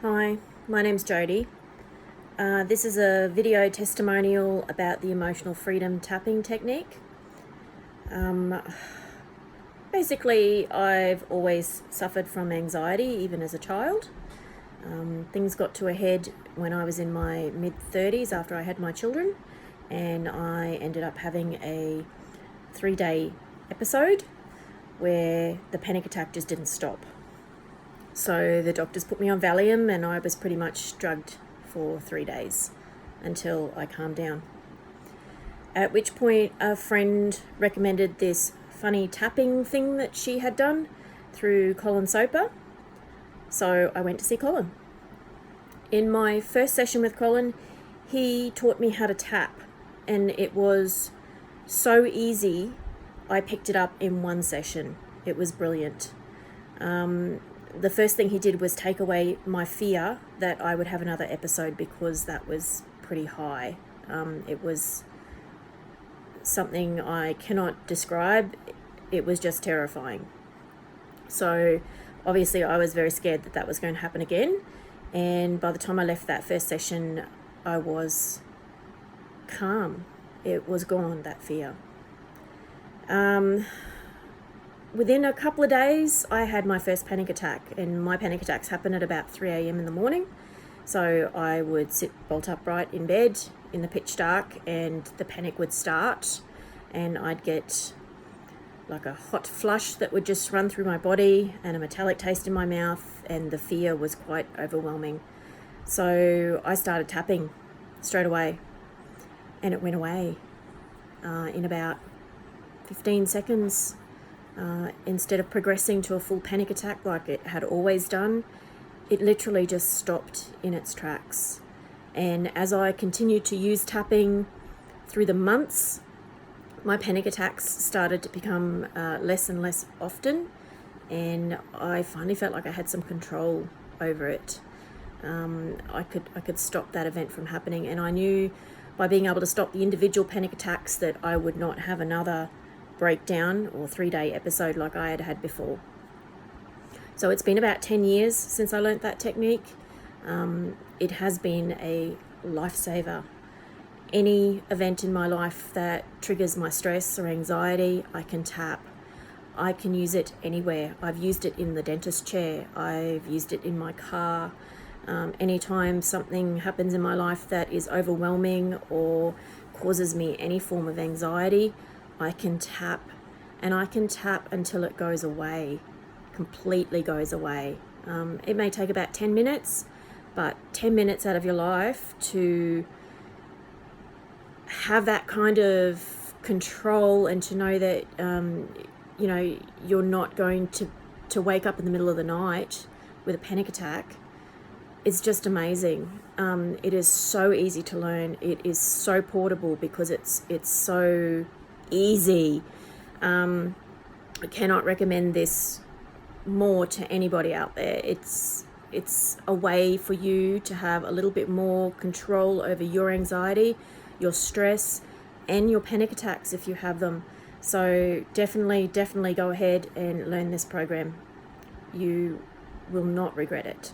Hi, my name's Jody. This is a video testimonial about the emotional freedom tapping technique. Basically, I've always suffered from anxiety, even as a child. Things got to a head when I was in my mid-30s after I had my children, and I ended up having a 3-day episode where the panic attack just didn't stop. So the doctors put me on Valium and I was pretty much drugged for 3 days until I calmed down. At which point a friend recommended this funny tapping thing that she had done through Colin Soper. So I went to see Colin. In my first session with Colin, he taught me how to tap, and it was so easy. I picked it up in one session. It was brilliant. The first thing he did was take away my fear that I would have another episode, because that was pretty high. It was something I cannot describe. It was just terrifying. So obviously I was very scared that that was going to happen again. And by the time I left that first session, I was calm. It was gone, that fear. Within a couple of days, I had my first panic attack, and my panic attacks happen at about 3 a.m. in the morning. So I would sit bolt upright in bed in the pitch dark, and the panic would start, and I'd get like a hot flush that would just run through my body and a metallic taste in my mouth, and the fear was quite overwhelming. So I started tapping straight away, and it went away in about 15 seconds. Instead of progressing to a full panic attack like it had always done, it literally just stopped in its tracks. And as I continued to use tapping through the months, my panic attacks started to become less and less often, and I finally felt like I had some control over it. I could stop that event from happening, and I knew by being able to stop the individual panic attacks that I would not have another breakdown or 3-day episode like I had had before. So it's been about 10 years since I learnt that technique. It has been a lifesaver. Any event in my life that triggers my stress or anxiety, I can tap. I can use it anywhere. I've used it in the dentist chair. I've used it in my car. Anytime something happens in my life that is overwhelming or causes me any form of anxiety, I can tap, and I can tap until it goes away, completely goes away. It may take about 10 minutes, but 10 minutes out of your life to have that kind of control and to know that, you're not going to wake up in the middle of the night with a panic attack, it's just amazing. It is so easy to learn. It is so portable because it's so easy. I cannot recommend this more to anybody out there. It's a way for you to have a little bit more control over your anxiety, your stress, and your panic attacks if you have them. So definitely go ahead and learn this program. You will not regret it.